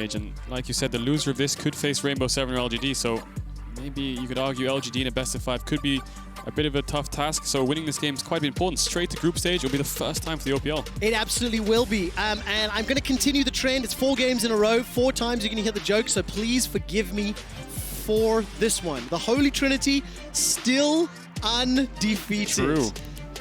And like you said, the loser of this could face Rainbow 7 or LGD, so maybe you could argue LGD in a best of 5 could be a bit of a tough task. So winning this game is quite important. Straight to group stage will be the first time for the OPL. It absolutely will be. And I'm going to continue the trend. It's 4 games in a row. 4 times you're going to hear the joke, so please forgive me for this one. The Holy Trinity still undefeated. True.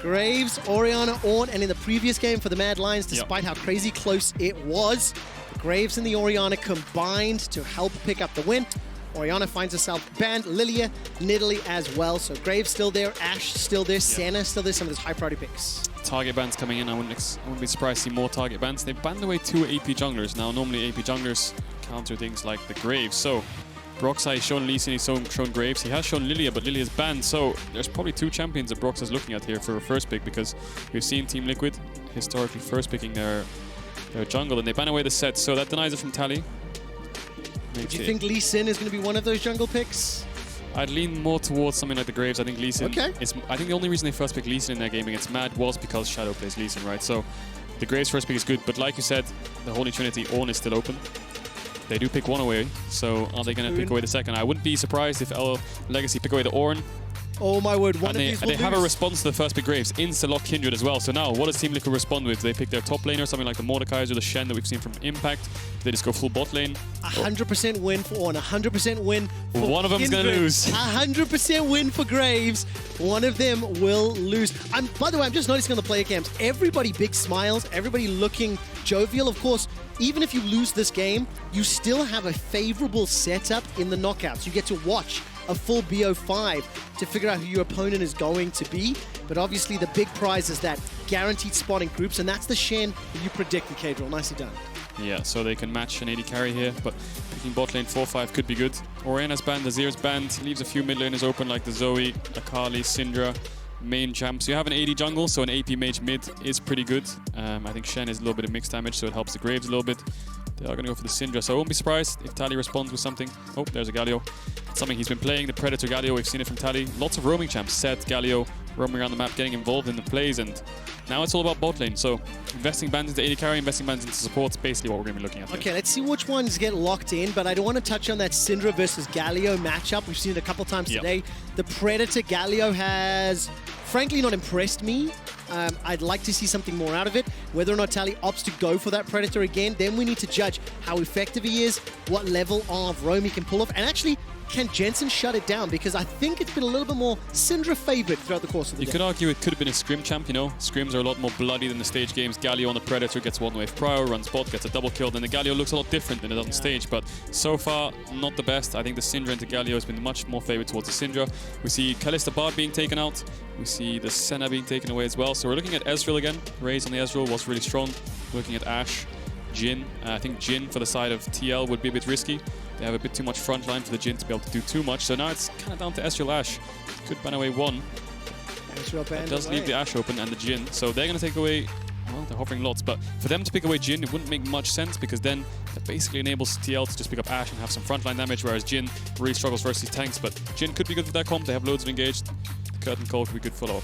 Graves, Orianna, Ornn, and in the previous game for the Mad Lions, despite how crazy close it was, Graves and the Orianna combined to help pick up the win. Orianna finds herself banned, Lilia, Nidalee as well. So Graves still there, Ashe still there, Senna still there, some of those high priority picks. Target bans coming in, I wouldn't be surprised to see more target bans. They've banned away 2 AP junglers. Now normally AP junglers counter things like the Graves. So Broxai has shown Lee Sin, he's shown Graves. He has shown Lilia, but Lilia is banned. So there's probably 2 champions that Broxai is looking at here for a first pick, because we've seen Team Liquid historically first picking their jungle, and they ban away the set, so that denies it from Tally. Do you think Lee Sin is going to be one of those jungle picks? I'd lean more towards something like the Graves. I think Lee Sin I think the only reason they first picked Lee Sin in their game against Mad was because Shadow plays Lee Sin, right? So the Graves first pick is good, but like you said, the Holy Trinity, Ornn is still open. They do pick one away, so are they going to pick away the second? I wouldn't be surprised if Legacy pick away the Ornn. Oh my word, one of these will they have a response to the first pick Graves, insta-lock Kindred as well. So now, what does Team Liquid respond with? They pick their top laner, something like the Mordekaiser or the Shen that we've seen from Impact. They just go full bot lane. 100% win for Ornn, 100% win for one of them is going to lose. 100% win for Graves. One of them will lose. By the way, I'm just noticing on the player cams, everybody big smiles, everybody looking jovial. Of course, even if you lose this game, you still have a favorable setup in the knockouts. You get to watch a full BO5 to figure out who your opponent is going to be. But obviously the big prize is that guaranteed spot in groups, and that's the Shen that you predicted, Kadril. Nicely done. Yeah, so they can match an AD carry here, but picking bot lane 4-5 could be good. Orianna's banned, Azir's banned, leaves a few mid laners open like the Zoe, Akali, Syndra, main champ. So you have an AD jungle, so an AP mage mid is pretty good. I think Shen is a little bit of mixed damage, so it helps the Graves a little bit. They are going to go for the Syndra, so I won't be surprised if Tally responds with something. Oh, there's a Galio. It's something he's been playing, the Predator Galio. We've seen it from Tally. Lots of roaming champs, Sett, Galio, roaming around the map, getting involved in the plays, and now it's all about bot lane. So investing bans into AD carry, investing bans into support is basically what we're going to be looking at. Okay, let's see which ones get locked in, but I don't want to touch on that Syndra versus Galio matchup. We've seen it a couple times today. The Predator Galio has frankly not impressed me. I'd like to see something more out of it. Whether or not Tally opts to go for that Predator again, then we need to judge how effective he is, what level of roam he can pull off, and actually, can Jensen shut it down? Because I think it's been a little bit more Syndra favored throughout the course of the day. You could argue it could have been a scrim champ, you know. Scrims are a lot more bloody than the stage games. Galio on the Predator gets one wave prior, runs bot, gets a double kill, then the Galio looks a lot different than it does on stage, but so far, not the best. I think the Syndra into Galio has been much more favored towards the Syndra. We see Kalista Bard being taken out. We see the Senna being taken away as well. So we're looking at Ezreal again. Raze on the Ezreal was really strong. Looking at Ashe, Jhin. I think Jhin for the side of TL would be a bit risky. They have a bit too much front line for the Jhin to be able to do too much. So now it's kind of down to Ezreal Ashe. Could ban away one. It does leave the Ashe open and the Jhin. So they're going to take away, well, they're hovering lots. But for them to pick away Jhin, it wouldn't make much sense, because then that basically enables TL to just pick up Ashe and have some frontline damage, whereas Jhin really struggles versus these tanks. But Jhin could be good with that comp. They have loads of engaged. The Curtain Call could be good follow-up.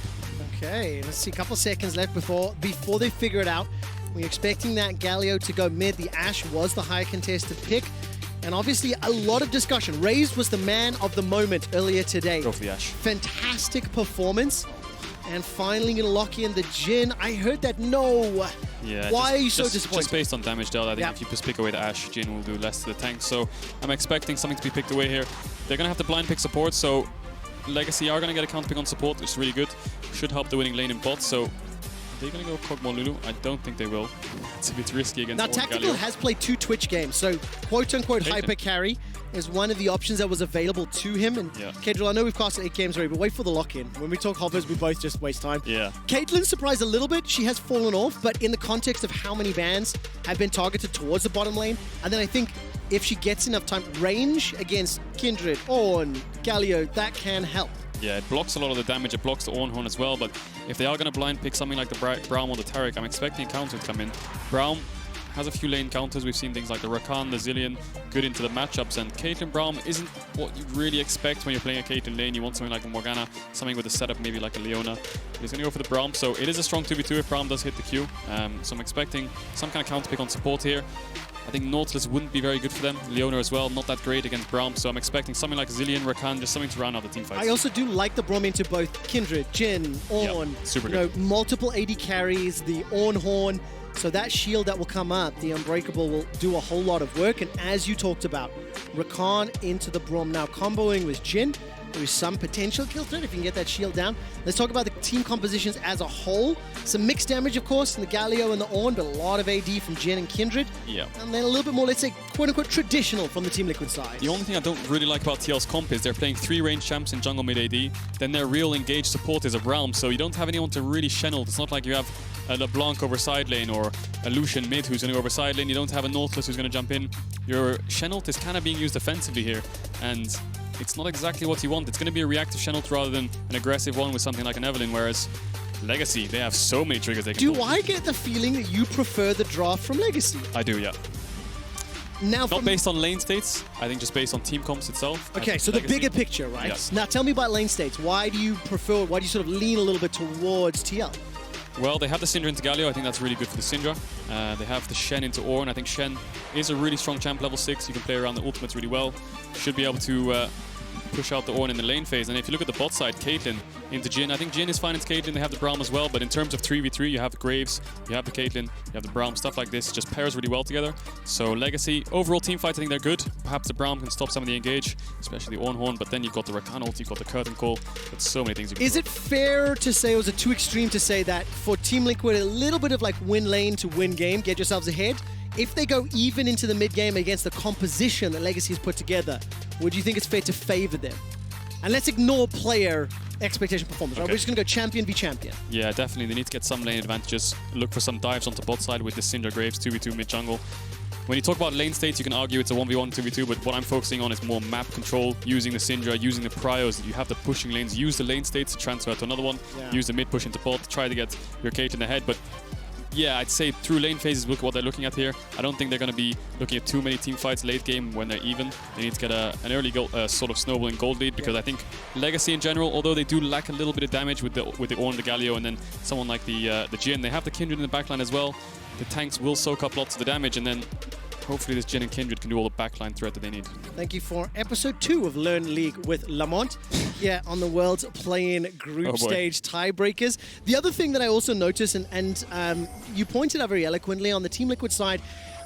Okay, let's see, a couple seconds left before they figure it out. We're expecting that Galio to go mid. The Ashe was the higher contested pick. And obviously a lot of discussion. Raze was the man of the moment earlier today. Go for the Ashe. Fantastic performance. And finally going to lock in the Jhin. I heard that no. Yeah, why are you so disappointed? Just based on damage dealt, I think if you just pick away the Ashe, Jhin will do less to the tank. So I'm expecting something to be picked away here. They're going to have to blind pick support, so Legacy are going to get a counter pick on support, which is really good. Should help the winning lane in bot, so are they going to go Kog'Maw Lulu? I don't think they will. It's a bit risky against Now, Tactical Galio. has played 2 Twitch games, so quote-unquote hyper carry is one of the options that was available to him. And Kadril, I know we've casted 8 games already, but wait for the lock-in. When we talk hovers, we both just waste time. Yeah. Caitlyn surprised a little bit. She has fallen off, but in the context of how many bans have been targeted towards the bottom lane, and then I think if she gets enough time, range against Kindred, Ornn, Galio, that can help. Yeah, it blocks a lot of the damage. It blocks the Ornn as well, but if they are going to blind pick something like the Braum or the Taric, I'm expecting a counter to come in. Braum has a few lane counters. We've seen things like the Rakan, the Zillion, good into the matchups, and Caitlyn Braum isn't what you'd really expect when you're playing a Caitlyn lane. You want something like a Morgana, something with a setup maybe like a Leona. But he's going to go for the Braum, so it is a strong 2v2 if Braum does hit the Q. So I'm expecting some kind of counter pick on support here. I think Nautilus wouldn't be very good for them. Leona as well, not that great against Braum. So I'm expecting something like Zillion, Rakan, just something to round out the team fights. I also do like the Braum into both Kindred, Jhin, Ornn. Super good. Multiple AD carries, the Ornn Horn. So that shield that will come up, the Unbreakable, will do a whole lot of work. And as you talked about, Rakan into the Braum now comboing with Jhin. There is some potential kill threat if you can get that shield down. Let's talk about the team compositions as a whole. Some mixed damage, of course, in the Galio and the Ornn, but a lot of AD from Jhin and Kindred. Yeah. And then a little bit more, let's say, quote-unquote, traditional from the Team Liquid side. The only thing I don't really like about TL's comp is they're playing 3 range champs in jungle mid AD. Then their real engaged support is a Braum, so you don't have anyone to really Channel. It's not like you have a LeBlanc over side lane or a Lucian mid who's going to go over side lane. You don't have a Nautilus who's going to jump in. Your Chenault is kind of being used offensively here, and it's not exactly what you want. It's going to be a reactive Chenault rather than an aggressive one with something like an Evelynn, whereas Legacy, they have so many triggers they can pull. I get the feeling that you prefer the draft from Legacy? I do, yeah. Now, not based on lane states, I think just based on team comps itself. Okay, so Legacy, the bigger picture, right? Yes. Now tell me about lane states. Why do you sort of lean a little bit towards TL? Well, they have the Syndra into Galio. I think that's really good for the Syndra. They have the Shen into Ornn. I think Shen is a really strong champ, level 6. You can play around the ultimates really well. Should be able to push out the Ornn in the lane phase. And if you look at the bot side, Caitlyn into Jhin. I think Jhin is fine into Caitlyn. They have the Braum as well. But in terms of 3v3, you have the Graves, you have the Caitlyn, you have the Braum, stuff like this. Just pairs really well together. So Legacy, overall team fights, I think they're good. Perhaps the Braum can stop some of the engage, especially the Ornn Horn. But then you've got the Rakan ult, you've got the Curtain Call. There's so many things you can Is it fair to say, or is it too extreme to say that for Team Liquid, a little bit of like win lane to win game, get yourselves ahead? If they go even into the mid game against the composition that Legacy has put together, would you think it's fair to favor them? And let's ignore player expectation performance, right? We're just going to go champion v champion. Yeah, definitely. They need to get some lane advantages. Look for some dives onto bot side with the Syndra Graves 2v2 mid jungle. When you talk about lane states, you can argue it's a 1v1, 2v2, but what I'm focusing on is more map control, using the Syndra, using the Prios. You have the pushing lanes, use the lane states to transfer to another one, use the mid push into bot, try to get your Caitlyn ahead. But yeah, I'd say through lane phases, look at what they're looking at here. I don't think they're going to be looking at too many team fights late game when they're even. They need to get an early goal, sort of snowballing gold lead, because I think Legacy in general, although they do lack a little bit of damage with the Ornn, the Galio, and then someone like the Jhin, they have the Kindred in the backline as well. The tanks will soak up lots of the damage, and then hopefully this Jhin and Kindred can do all the backline threat that they need. Thank you for episode 2 of Learn League with Lamont here on the World's Play-In Group Stage Tiebreakers. The other thing that I also noticed, and you pointed out very eloquently on the Team Liquid side,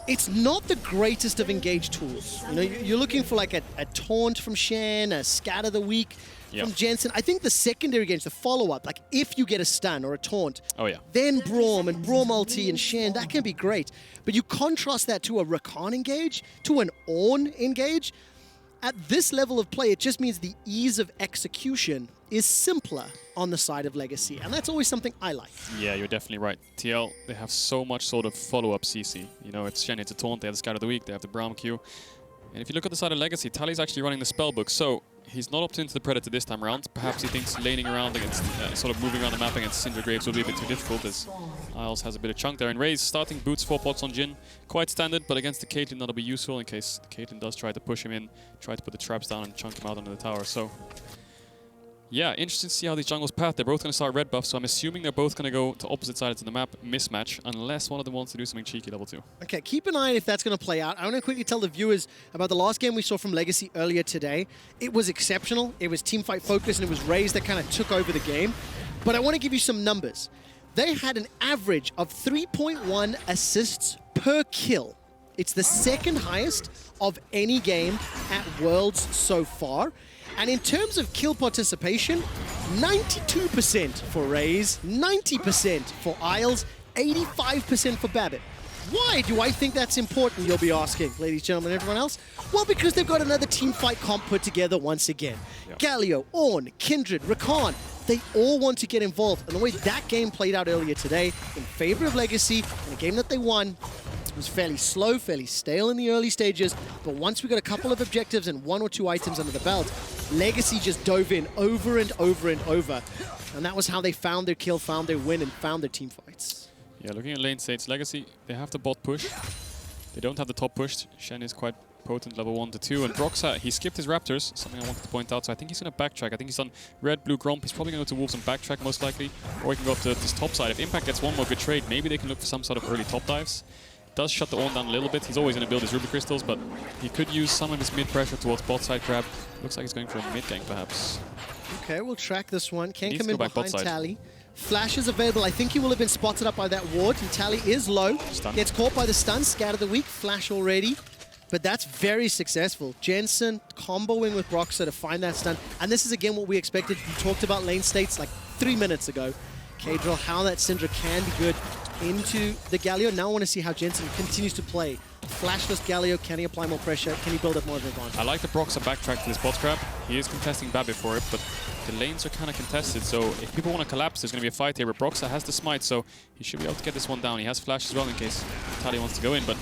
it's not the greatest of engaged tools. You know, you're looking for like a taunt from Shen, a scatter the weak from Jensen. I think the secondary games, the follow-up, like if you get a stun or a taunt, then Braum and Braum ulti and Shen, that can be great. But you contrast that to a Rakan engage, to an Ornn engage. At this level of play, it just means the ease of execution is simpler on the side of Legacy, and that's always something I like. Yeah, you're definitely right. TL, they have so much sort of follow-up CC. You know, it's Shen, it's a taunt, they have the Scout of the Week, they have the Braum Q. And if you look at the side of Legacy, Tali's actually running the spellbook, so he's not opted into the Predator this time around. Perhaps he thinks laning around against, sort of moving around the map against Syndra Graves will be a bit too difficult, as Isles has a bit of chunk there. And Raze starting boots 4 pots on Jhin. Quite standard, but against the Caitlyn that'll be useful in case the Caitlyn does try to push him in, try to put the traps down and chunk him out under the tower. So yeah, interesting to see how these jungles path. They're both going to start red buff, so I'm assuming they're both going to go to opposite sides of the map, mismatch, unless one of them wants to do something cheeky level 2. Okay, keep an eye on if that's going to play out. I want to quickly tell the viewers about the last game we saw from Legacy earlier today. It was exceptional. It was teamfight focused, and it was Raze that kind of took over the game. But I want to give you some numbers. They had an average of 3.1 assists per kill. It's the second highest of any game at Worlds so far. And in terms of kill participation, 92% for Raze, 90% for Isles, 85% for Babbitt. Why do I think that's important, you'll be asking, ladies, gentlemen, everyone else? Well, because they've got another team fight comp put together once again. Galio, Ornn, Kindred, Rakan, they all want to get involved. And the way that game played out earlier today, in favor of Legacy, in a game that they won, was fairly slow, fairly stale in the early stages, but once we got a couple of objectives and 1 or 2 items under the belt, Legacy just dove in over and over and over. And that was how they found their kill, found their win, and found their team fights. Yeah, looking at lane states, Legacy, they have the bot push. They don't have the top push. Shen is quite potent, level 1 to 2. And Broxa, he skipped his Raptors, something I wanted to point out. So I think he's going to backtrack. I think he's on red, blue, Gromp. He's probably going to go to Wolves and backtrack most likely. Or he can go up to this top side. If Impact gets one more good trade, maybe they can look for some sort of early top dives. does shut the Ornn down a little bit. He's always going to build his Ruby Crystals, but he could use some of his mid pressure towards bot side crab. Looks like he's going for a mid gank, perhaps. Okay, we'll track this one. Can't Needs come to in go back behind bot side. Tally. Flash is available. I think he will have been spotted up by that ward. And Tally is low. Stun. Gets caught by the stun. Scat of the week. Flash already. But that's very successful. Jensen comboing with Broxah to find that stun. And this is again what we expected. We talked about lane states like 3 minutes ago. K-Drill, how that Syndra can be good into the Galio. Now I want to see how Jensen continues to play. Flashless Galio, can he apply more pressure? Can he build up more of an advantage? I like the Broxah backtrack to this bot crab. He is contesting Babip for it, but the lanes are kind of contested, so if people want to collapse, there's going to be a fight here. But Broxah has the smite, so he should be able to get this one down. He has flash as well in case Tally wants to go in, but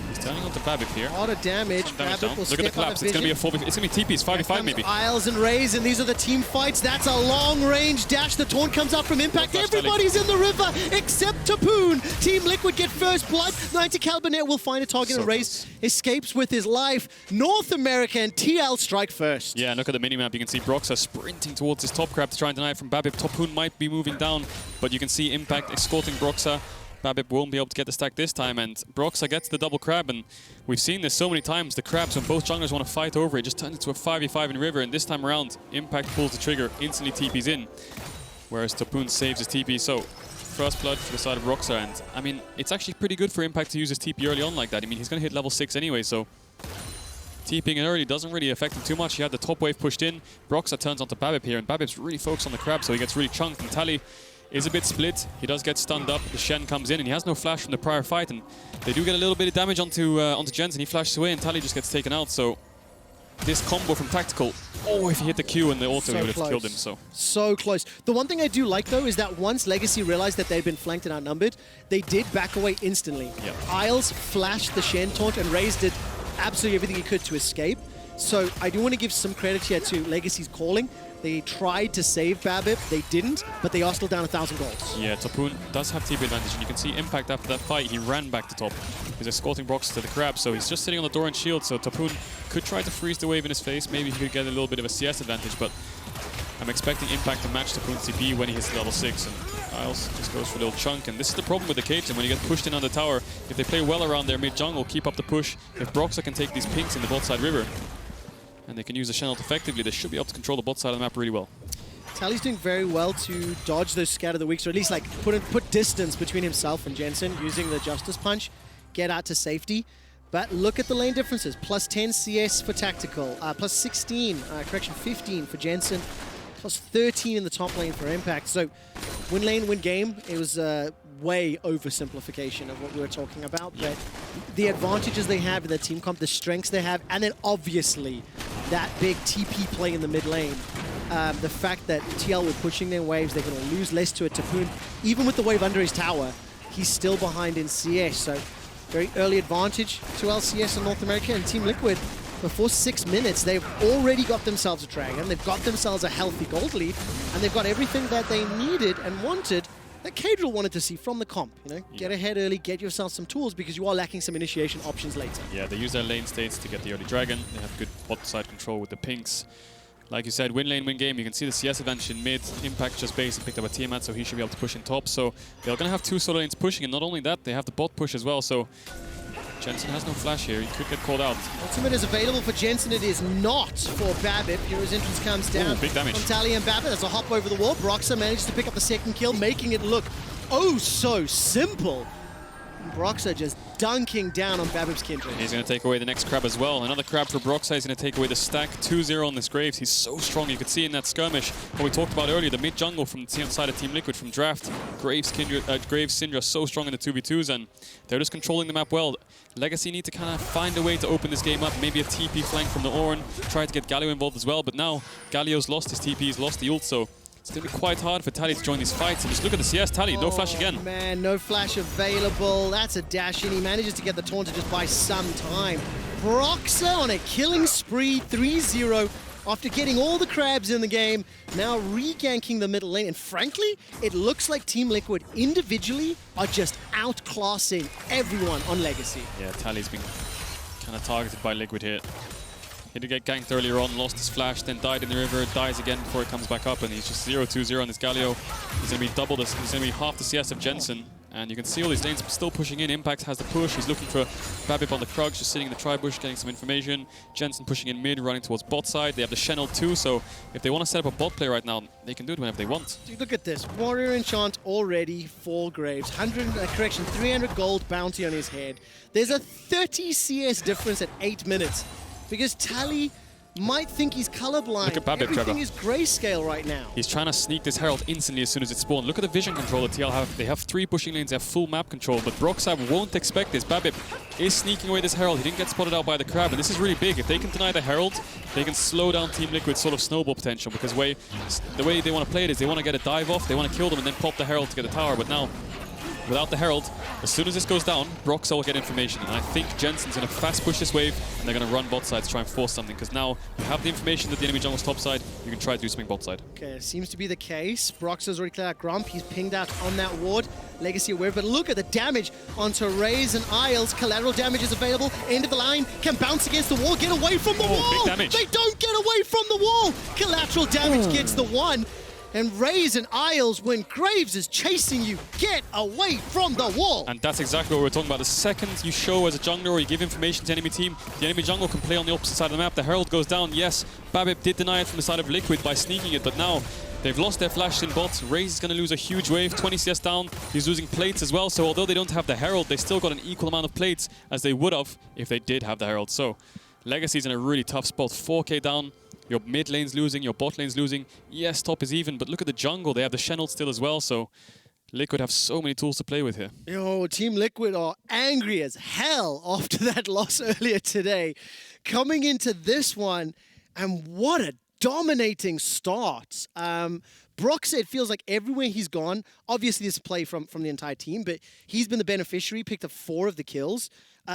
he's turning on to Babip here. A lot of damage. Damage Babip down. will Look at the collapse. It's going to be a 4v. It's going to be TPs, 5v5 maybe. Isles and Rays, and these are the team fights. That's a long-range dash. The taunt comes out from Impact. Everybody's in the river except Tapoon. Team Liquid get first blood. 90 Calbanet will find a target, and Rays escapes with his life. North America and TL strike first. Yeah, look at the minimap. You can see Broxah sprinting towards his top crab to try and deny it from Babip. Tapoon might be moving down, but you can see Impact escorting Broxah. Babip won't be able to get the stack this time, and Broxah gets the double crab, and we've seen this so many times. The crabs, when both junglers want to fight over it, just turns into a 5v5 in river, and this time around, Impact pulls the trigger, instantly TP's in, whereas Tapoon saves his TP. So, first blood for the side of Broxah, and I mean, it's actually pretty good for Impact to use his TP early on like that. I mean, he's going to hit level 6 anyway, so TPing it early doesn't really affect him too much. He had the top wave pushed in. Broxah turns onto Babip here, and Babip's really focused on the crab, so he gets really chunked, and Tally is a bit split. He does get stunned up. The Shen comes in, and he has no flash from the prior fight, and they do get a little bit of damage onto Jensen. He flashes away, and Tally just gets taken out. So this combo from Tactical, oh, if he hit the Q and the auto, he would have killed him. So close. The one thing I do like, though, is that once Legacy realized that they'd been flanked and outnumbered, they did back away instantly. Yep. Isles flashed the Shen taunt, and Raze did absolutely everything he could to escape. So I do want to give some credit here to Legacy's calling. They tried to save Babip, they didn't, but they are still down 1,000 golds. Yeah, Tapoon does have TP advantage, and you can see Impact after that fight, he ran back to top. He's escorting Broxah to the crab, so he's just sitting on the door and shield, so Tapoon could try to freeze the wave in his face. Maybe he could get a little bit of a CS advantage, but I'm expecting Impact to match Tapoon's TP when he hits level 6, and Isles just goes for a little chunk. And this is the problem with the Cajun, when you get pushed in on the tower, if they play well around their mid-jungle, keep up the push, if Broxah can take these pinks in the bot side river, and they can use the Shen ult effectively, they should be able to control the bot side of the map really well. Tally's doing very well to dodge those Scat of the Weeks, or at least like put distance between himself and Jensen using the Justice Punch, get out to safety. But look at the lane differences. Plus 10 CS for Tactical, plus 16, 15 for Jensen, plus 13 in the top lane for Impact. So win lane, win game. It was way oversimplification of what we were talking about. But the advantages they have in their team comp, the strengths they have, and then obviously that big TP play in the mid lane. The fact that TL were pushing their waves, they're going to lose less to it. Tapoon, even with the wave under his tower, he's still behind in CS. So very early advantage to LCS in North America, and Team Liquid, before 6 minutes, they've already got themselves a dragon, they've got themselves a healthy gold lead, and they've got everything that they needed and wanted that K-Drill wanted to see from the comp. You know, get ahead early, get yourself some tools, because you are lacking some initiation options later. Yeah, they use their lane states to get the early dragon. They have good bot side control with the pinks. Like you said, win lane, win game. You can see the CS advantage in mid. Impact just base and picked up a Tiamat, so he should be able to push in top. So they're going to have 2 solo lanes pushing, and not only that, they have the bot push as well. So Jensen has no flash here. He could get called out. Ultimate is available for Jensen. It is not for Babip. Hero's entrance comes down. Ooh, big damage from Tally and Babip. There's a hop over the wall. Broxah manages to pick up the second kill, making it look oh so simple. Broxah just dunking down on Babip's Kindred. He's going to take away the next crab as well. Another crab for Broxah. He's going to take away the stack. 2-0 on this Graves. He's so strong. You could see in that skirmish what we talked about earlier, the mid jungle from the side of Team Liquid from Draft. Graves, Syndra so strong in the 2v2s, and they're just controlling the map well. Legacy need to kind of find a way to open this game up. Maybe a TP flank from the Ornn. Try to get Galio involved as well, but now Galio's lost his TP, he's lost the ult, so it's going to be quite hard for Tally to join these fights. And just look at the CS, Tally, no flash again. Man, no flash available. That's a dash in. He manages to get the taunt to just buy some time. Broxah on a killing spree, 3-0. After getting all the crabs in the game, now re-ganking the middle lane. And frankly, it looks like Team Liquid individually are just outclassing everyone on Legacy. Yeah, Tally's been kind of targeted by Liquid here. He did get ganked earlier on, lost his flash, then died in the river, dies again before it comes back up, and he's just 0-2-0 on this Galio. He's going to be double this, he's going to be half the CS of Jensen, And you can see all these lanes still pushing in. Impact has the push. He's looking for Babip on the Krugs, just sitting in the tri-bush, getting some information. Jensen pushing in mid, running towards bot side. They have the Shenel too, so if they want to set up a bot play right now, they can do it whenever they want. Dude, look at this. Warrior Enchant already 4 Graves. 300 gold bounty on his head. There's a 30 CS difference at 8 minutes. Because Tally might think he's colorblind. Look at Babip, Everything Trevor. is grayscale right now. He's trying to sneak this Herald instantly as soon as it spawns. Look at the vision control that TL have. They have 3 pushing lanes, they have full map control, but Broxab won't expect this. Babip is sneaking away this Herald. He didn't get spotted out by the Crab, and this is really big. If they can deny the Herald, they can slow down Team Liquid's sort of snowball potential, because the way they want to play it is they want to get a dive off, they want to kill them and then pop the Herald to get the tower, but now without the Herald, as soon as this goes down, Broxel will get information. And I think Jensen's going to fast push this wave, and they're going to run bot side to try and force something. Because now you have the information that the enemy jungle's top side, you can try to do something bot side. Okay, it seems to be the case. Broxel's already cleared out Grump. He's pinged out on that ward. Legacy aware, but look at the damage onto Raze and Isles. Collateral damage is available. End of the line. Can bounce against the wall. Get away from the wall. Big damage. They don't get away from the wall. Collateral damage gets the one. And Raze and Isles, when Graves is chasing you, get away from the wall. And that's exactly what we're talking about. The second you show as a jungler or you give information to enemy team, the enemy jungle can play on the opposite side of the map. The Herald goes down. Yes, Babip did deny it from the side of Liquid by sneaking it, but now they've lost their flash in bots. Raze is going to lose a huge wave, 20 CS down. He's losing plates as well, so although they don't have the Herald, they still got an equal amount of plates as they would have if they did have the Herald. So Legacy's in a really tough spot, 4k down. Your mid lane's losing, your bot lane's losing. Yes, top is even, but look at the jungle. They have the Shenel still as well, so Liquid have so many tools to play with here. Yo, Team Liquid are angry as hell after that loss earlier today. Coming into this one, and what a dominating start. Brock said it feels like everywhere he's gone, obviously this is play from the entire team, but he's been the beneficiary, picked up 4 of the kills.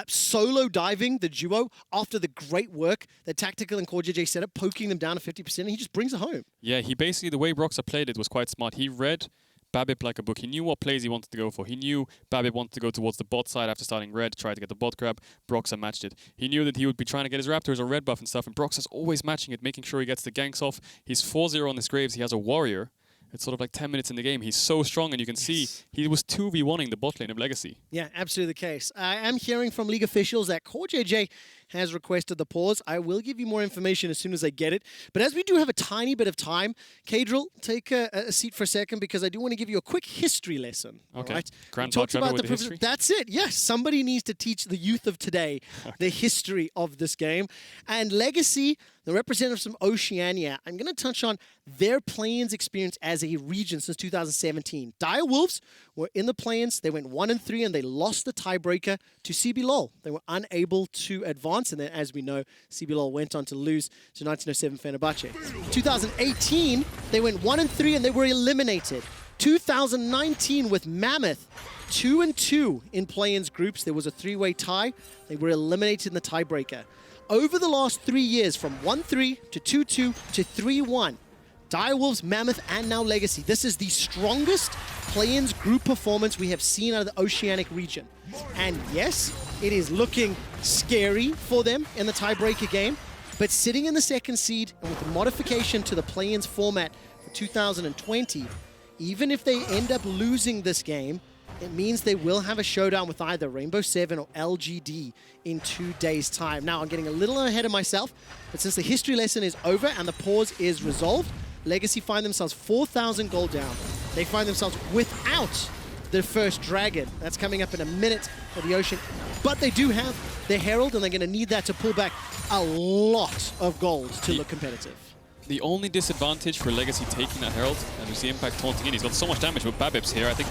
Solo diving the duo after the great work that Tactical and Core JJ set up, poking them down to 50%, and he just brings it home. Yeah, he basically, the way Broxa played it was quite smart. He read Babip like a book. He knew what plays he wanted to go for. He knew Babip wanted to go towards the bot side after starting red, tried to get the bot grab. Broxa matched it. He knew that he would be trying to get his Raptors or red buff and stuff, and Broxa's always matching it, making sure he gets the ganks off. He's 4-0 on his Graves. He has a Warrior. It's sort of like 10 minutes in the game. He's so strong, and you can see he was 2v1ing the bot lane of Legacy. Yeah, absolutely the case. I am hearing from League officials that Core JJ has requested the pause. I will give you more information as soon as I get it. But as we do have a tiny bit of time, Kadril, take a seat for a second, because I do want to give you a quick history lesson. Okay. Right? Grandpa Trevor with the history? That's it. Yes, somebody needs to teach the youth of today the history of this game. And Legacy, the representatives from Oceania, I'm going to touch on their play-ins experience as a region since 2017. Dire Wolves were in the play-ins. They went 1-3, and they lost the tiebreaker to CB LOL. They were unable to advance, and then, as we know, CB LOL went on to lose to 1907 Fenerbahce. 2018, they went 1-3, and they were eliminated. 2019 with Mammoth, 2-2 in play-ins groups. There was a 3-way tie. They were eliminated in the tiebreaker. Over the last 3 years, from 1-3 to 2-2 to 3-1, Dire Wolves, Mammoth, and now Legacy. This is the strongest play-ins group performance we have seen out of the Oceanic region. And yes, it is looking scary for them in the tiebreaker game, but sitting in the second seed and with the modification to the play-ins format for 2020, even if they end up losing this game, it means they will have a showdown with either Rainbow 7 or LGD in 2 days' time. Now, I'm getting a little ahead of myself, but since the history lesson is over and the pause is resolved, Legacy find themselves 4,000 gold down. They find themselves without their first dragon. That's coming up in a minute for the Ocean. But they do have their Herald, and they're going to need that to pull back a lot of gold to look competitive. The only disadvantage for Legacy taking that Herald, and we see Impact taunting in, he's got so much damage with Babip's here. I think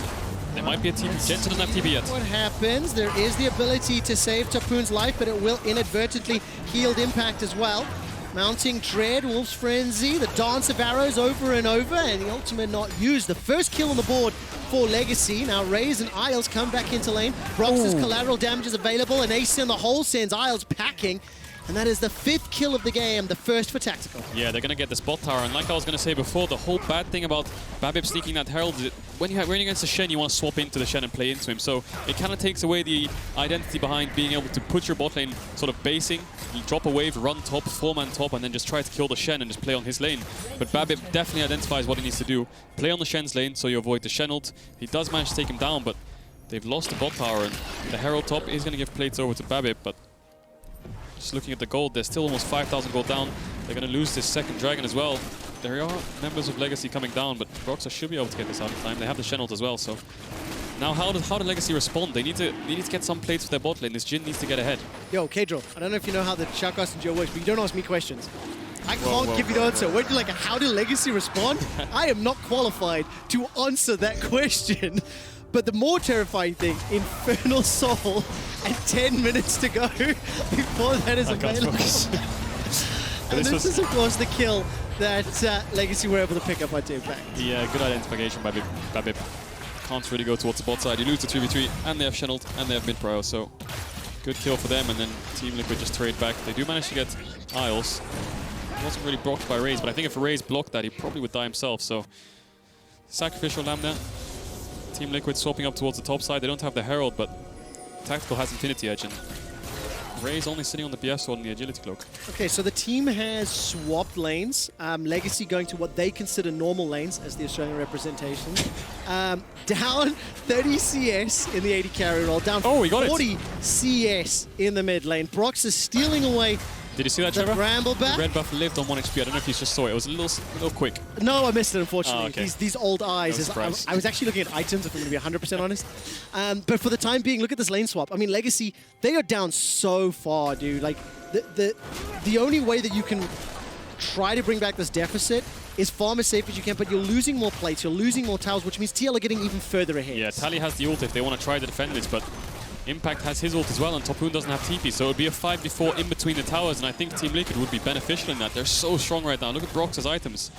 there might be a TP. Jensen doesn't have TP yet. What happens? There is the ability to save Tapoon's life, but it will inadvertently heal Impact as well. Mounting Dread, Wolf's Frenzy, the dance of arrows over and over, and the ultimate not used. The first kill on the board for Legacy. Now Raze and Isles come back into lane. Brox's collateral damage is available, and Ace in the hole sends Isles packing. And that is the 5th kill of the game, the first for Tactical. Yeah, they're going to get the spot tower. And like I was going to say before, the whole bad thing about Babip sneaking that Herald is that when you're against a Shen, you want to swap into the Shen and play into him. So it kind of takes away the identity behind being able to put your bot lane sort of basing. You drop a wave, run top, 4-man top, and then just try to kill the Shen and just play on his lane. But Babip definitely identifies what he needs to do. Play on the Shen's lane so you avoid the Shen ult. He does manage to take him down, but They've lost the bot tower, and the Herald top is going to give plates over to Babip, but just looking at the gold, they're still almost 5,000 gold down. They're going to lose this second dragon as well. There are members of Legacy coming down, but Broxah should be able to get this out in time. They have the Shenalt as well, so now how does Legacy respond? They need to get some plates for their bot lane. This Jhin needs to get ahead. Yo, Kedro, I don't know if you know how the shoutcast and Joe works, but you don't ask me questions. I can't give you the answer. Wait, like, how do Legacy respond? I am not qualified to answer that question. But the more terrifying thing, Infernal Soul and 10 minutes to go before that is available. And this is, of course, the kill that Legacy were able to pick up on Team Impact. Yeah, good identification by Babip. Can't really go towards the bot side. You lose the 3v3, and they have Shenalt, and they have mid-prio, so good kill for them, and then Team Liquid just trade back. They do manage to get Isles. He wasn't really blocked by Raze, but I think if Raze blocked that, he probably would die himself, so sacrificial Lambda. Team Liquid swapping up towards the top side. They don't have the Herald, but Tactical has Infinity Edge, and Raze only sitting on the BF sword and the Agility Cloak. Okay, so the team has swapped lanes. Legacy going to what they consider normal lanes as the Australian representation. Down 30 CS in the 80 carry roll, down 40 CS in the mid lane. Brox is stealing away. Did you see that, Trevor? Brambleback. The red buff lived on 1 HP. I don't know if you just saw it. It was a little quick. No, I missed it, unfortunately. Oh, okay. These old eyes. I was actually looking at items, if I'm going to be 100% honest. But for the time being, look at this lane swap. I mean, Legacy, they are down so far, dude. Like, the only way that you can try to bring back this deficit is farm as safe as you can, but you're losing more plates, you're losing more towers, which means TL are getting even further ahead. Yeah, Tally has the ult if they want to try to defend this, but Impact has his ult as well, and Topoon doesn't have TP, so it would be a 5v4 in between the towers, and I think Team Liquid would be beneficial in that. They're so strong right now. Look at Brox's items.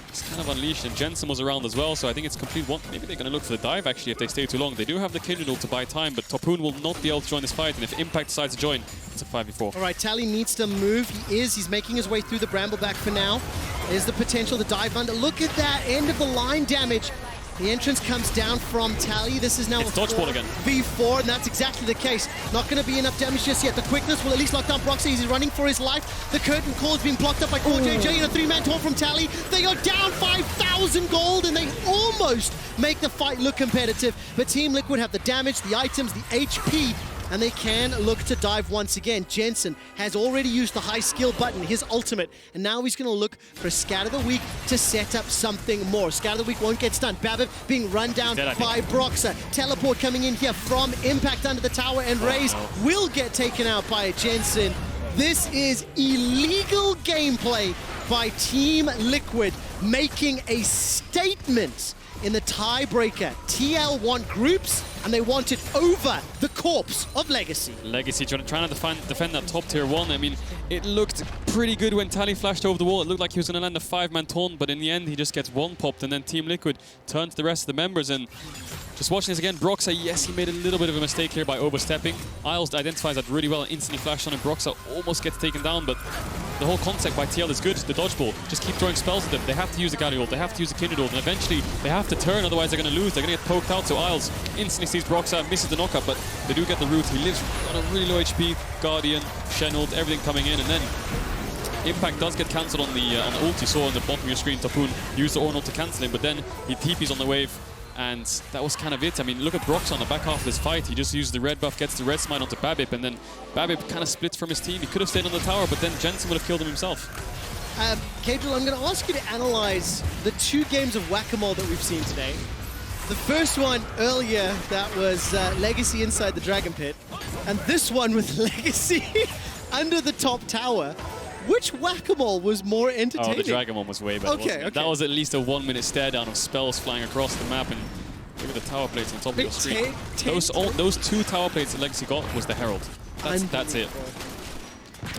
It's kind of unleashed, and Jensen was around as well, so I think it's complete one. Maybe they're going to look for the dive, actually, if they stay too long. They do have the Kindred ult to buy time, but Topoon will not be able to join this fight, and if Impact decides to join, it's a 5v4. All right, Tally needs to move. He's making his way through the Brambleback for now. There's the potential to dive under. Look at that end of the line damage. The entrance comes down from Tally. This is now a dodgeball again. V4, and that's exactly the case. Not going to be enough damage just yet. The quickness will at least lock down Broxah. He's running for his life. The curtain call is being blocked up by Core JJ and a 3-man taunt from Tally. They are down 5,000 gold, and they almost make the fight look competitive. But Team Liquid have the damage, the items, the HP, and they can look to dive once again. Jensen has already used the high skill button, his ultimate, and now he's going to look for Scatter the Weak to set up something more. Scatter the Weak won't get stunned. Babip being run down by Broxah. Teleport coming in here from Impact under the tower, and Raze will get taken out by Jensen. This is illegal gameplay by Team Liquid, making a statement in the tiebreaker. TL want groups, and they want it over the corpse of Legacy. Legacy trying to defend that top tier 1. I mean, it looked pretty good when Tally flashed over the wall. It looked like he was going to land a 5-man taunt, but in the end, he just gets one popped, and then Team Liquid turned to the rest of the members. And just watching this again, Broxah, yes, he made a little bit of a mistake here by overstepping. Isles identifies that really well and instantly flashed on him. Broxah almost gets taken down, but the whole concept by TL is good. The dodgeball, just keep throwing spells at them. They have to use the Galio ult, they have to use the Kindred ult, and eventually they have to turn, otherwise they're going to lose. They're going to get poked out, so Isles instantly sees Broxah, misses the knockup, but they do get the root. He lives on a really low HP, Guardian, Shenalt, everything coming in, and then Impact does get cancelled on the ult. You saw on the bottom of your screen, Topoon used the Ornal to cancel him, but then he TPs on the wave, and that was kind of it. I mean, look at Broxah on the back half of this fight. He just used the red buff, gets the red smite onto Babip, and then Babip kind of splits from his team. He could have stayed on the tower, but then Jensen would have killed him himself. Cadril, I'm going to ask you to analyze the 2 games of whack-a-mole that we've seen today. The first one earlier, that was Legacy inside the Dragon Pit, and this one with Legacy under the top tower. Which whack-a-mole was more entertaining? Oh, the Dragon one was way better. Okay. That was at least a 1-minute stare down of spells flying across the map, and look at the tower plates on top of your screen. Those 2 tower plates that Legacy got was the Herald. That's it.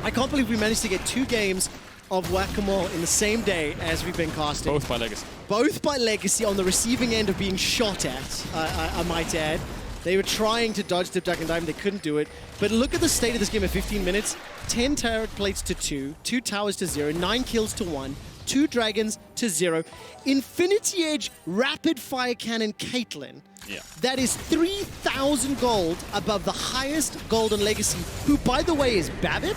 I can't believe we managed to get 2 games of whack-a-mole in the same day as we've been casting. Both by Legacy. Both by Legacy on the receiving end of being shot at, I might add. They were trying to dodge Dip, Duck, and Dive, they couldn't do it. But look at the state of this game at 15 minutes. 10 turret plates to 2, 2 towers to 0, 9 kills to 1, 2 dragons to 0. Infinity Edge Rapid Fire Cannon Caitlyn. Yeah. That is 3,000 gold above the highest gold in Legacy, who, by the way, is Babip.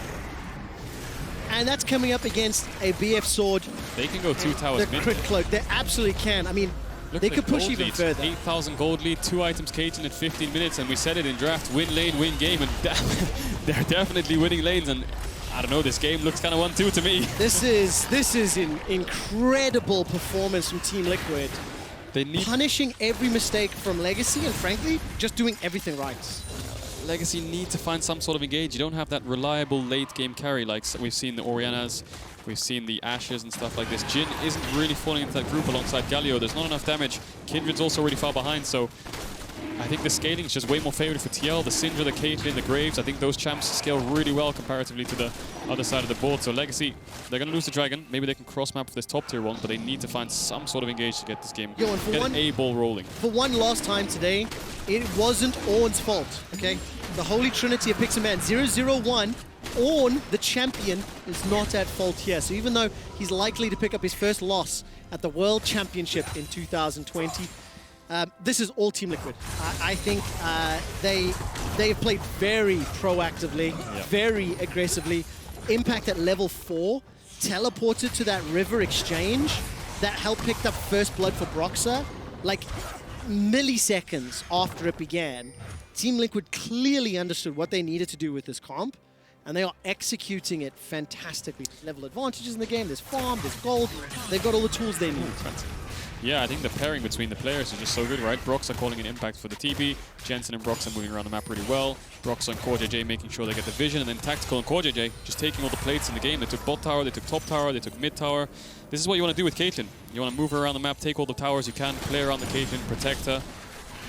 And that's coming up against a BF sword. They can go 2 towers mid. The crit cloak, they absolutely can. I mean, Look they at could the push gold even lead. further. 8,000 gold lead, 2 items Caitlyn at 15 minutes, and we said it in draft, win lane, win game, and they're definitely winning lanes, and I don't know, this game looks kind of 1-2 to me. This is an incredible performance from Team Liquid. They need Punishing every mistake from Legacy and frankly, just doing everything right. Legacy need to find some sort of engage. You don't have that reliable late game carry like we've seen the Orianas, we've seen the Ashes and stuff like this. Jhin isn't really falling into that group alongside Galio. There's not enough damage. Kindred's also really far behind, so I think the scaling is just way more favored for TL. The Syndra, the Caitlyn, the Graves, I think those champs scale really well comparatively to the other side of the board. So Legacy, they're going to lose the Dragon. Maybe they can cross-map for this top tier one, but they need to find some sort of engage to get this game, Yo, and for get one, an A ball rolling. For one last time today, it wasn't Ornn's fault, okay? The Holy Trinity of Pixelman 001, Ornn, the champion, is not at fault here. So even though he's likely to pick up his first loss at the World Championship in 2020, this is all Team Liquid. I think they have played very proactively, very aggressively. Impact at level 4, teleported to that river exchange that helped pick up first blood for Broxah, like milliseconds after it began. Team Liquid clearly understood what they needed to do with this comp, and they are executing it fantastically. Level advantages in the game, there's farm, there's gold, they've got all the tools they need. Yeah, I think the pairing between the players is just so good, right? Broxah calling an impact for the TP, Jensen and Broxah moving around the map really well, Broxah and CoreJJ making sure they get the vision, and then Tactical and CoreJJ just taking all the plates in the game. They took bot tower, they took top tower, they took mid tower. This is what you want to do with Caitlyn. You want to move her around the map, take all the towers you can, play around the Caitlyn, protect her.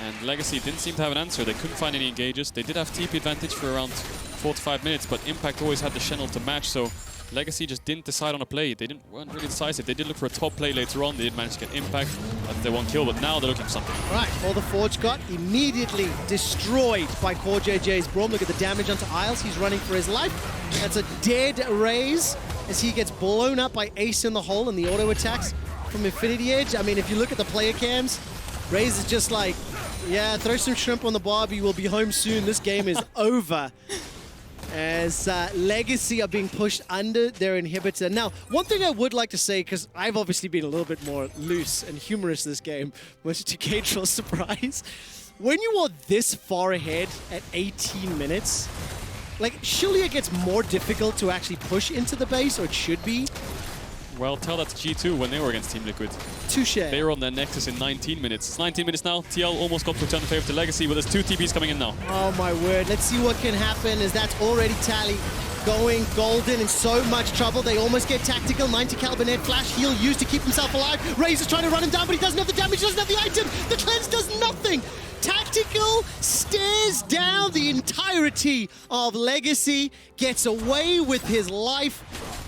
And Legacy didn't seem to have an answer. They couldn't find any engages. They did have TP advantage for around 4 to 5 minutes, but Impact always had the channel to match, so Legacy just didn't decide on a play. They weren't really decisive. They did look for a top play later on. They did manage to get Impact. They won kill, but now they're looking for something. Right, all the Forge got immediately destroyed by CoreJJ's Braum. Look at the damage onto Isles. He's running for his life. That's a dead Raze as he gets blown up by Ace in the hole and the auto attacks from Infinity Edge. I mean, if you look at the player cams, Raze is just like, yeah, throw some shrimp on the barbie, we'll be home soon. This game is over. As Legacy are being pushed under their inhibitor. Now, one thing I would like to say, because I've obviously been a little bit more loose and humorous this game, much to Caedrel's surprise, when you are this far ahead at 18 minutes, like, surely it gets more difficult to actually push into the base, or it should be. Well, tell that to G2 when they were against Team Liquid. Touche. They were on their Nexus in 19 minutes. It's 19 minutes now. TL almost got to return the favor to Legacy, but there's 2 TPs coming in now. Oh my word. Let's see what can happen as that's already Tally going golden in so much trouble. They almost get Tactical. 90 caliber net flash heal used to keep himself alive. Raze is trying to run him down, but he doesn't have the damage, doesn't have the item. The cleanse does nothing. Tactical stares down the entirety of Legacy, gets away with his life,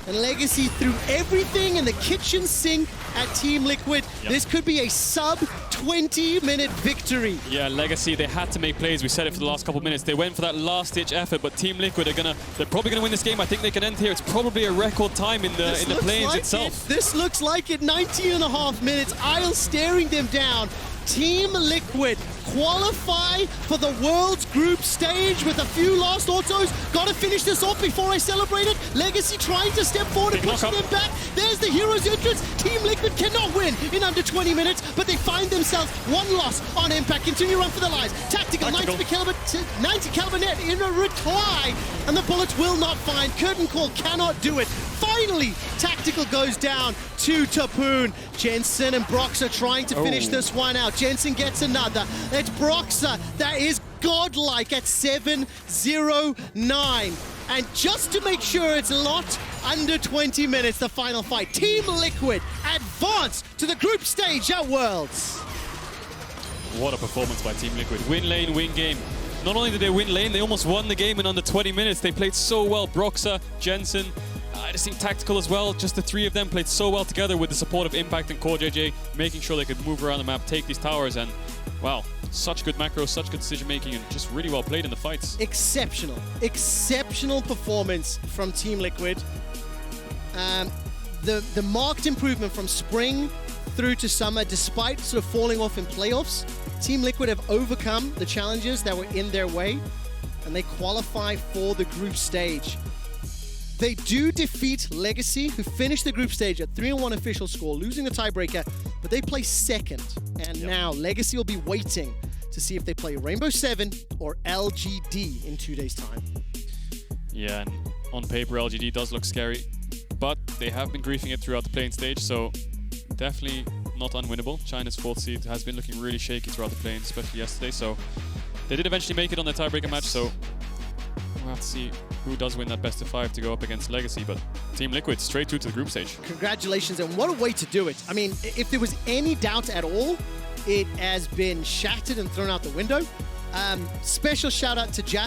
and Legacy threw everything in the kitchen sink at Team Liquid. Yep. This could be a sub-20-minute victory. Yeah, Legacy, they had to make plays. We said it for the last couple of minutes. They went for that last-ditch effort, but Team Liquid they're probably going to win this game. I think they can end here. It's probably a record time in the plains itself. This looks like it. 19.5 minutes. Isle staring them down. Team Liquid qualify for the World's Group stage with a few last autos. Gotta finish this off before I celebrate it. Legacy trying to step forward and pushing them back. There's the Heroes entrance. Team Liquid cannot win in under 20 minutes, but they find themselves one loss on Impact. Continue run for the lives. Tactical. 90 caliber net in a reply, and the bullets will not find. Curtain Call cannot do it. Finally, Tactical goes down to Tapoon. Jensen and Broxah trying to finish this one out. Jensen gets another. It's Broxah that is godlike at 7-0-9. And just to make sure it's not under 20 minutes, the final fight. Team Liquid advance to the group stage at Worlds. What a performance by Team Liquid. Win lane, win game. Not only did they win lane, they almost won the game in under 20 minutes. They played so well. Broxah, Jensen, I just think Tactical as well. Just the 3 of them played so well together with the support of Impact and CoreJJ, making sure they could move around the map, take these towers, and wow, such good macros, such good decision making, and just really well played in the fights. Exceptional performance from Team Liquid. The marked improvement from spring through to summer, despite sort of falling off in playoffs, Team Liquid have overcome the challenges that were in their way, and they qualify for the group stage. They do defeat Legacy, who finished the group stage at 3-1 official score, losing the tiebreaker, but they play second. And now Legacy will be waiting to see if they play Rainbow 7 or LGD in 2 days' time. Yeah, and on paper, LGD does look scary, but they have been griefing it throughout the playing stage, so definitely not unwinnable. China's 4th seed has been looking really shaky throughout the playing, especially yesterday, so they did eventually make it on the tiebreaker match, so we'll have to see who does win that best of 5 to go up against Legacy, but Team Liquid straight through to the group stage. Congratulations, and what a way to do it. I mean, if there was any doubt at all, it has been shattered and thrown out the window. Special shout out to Jap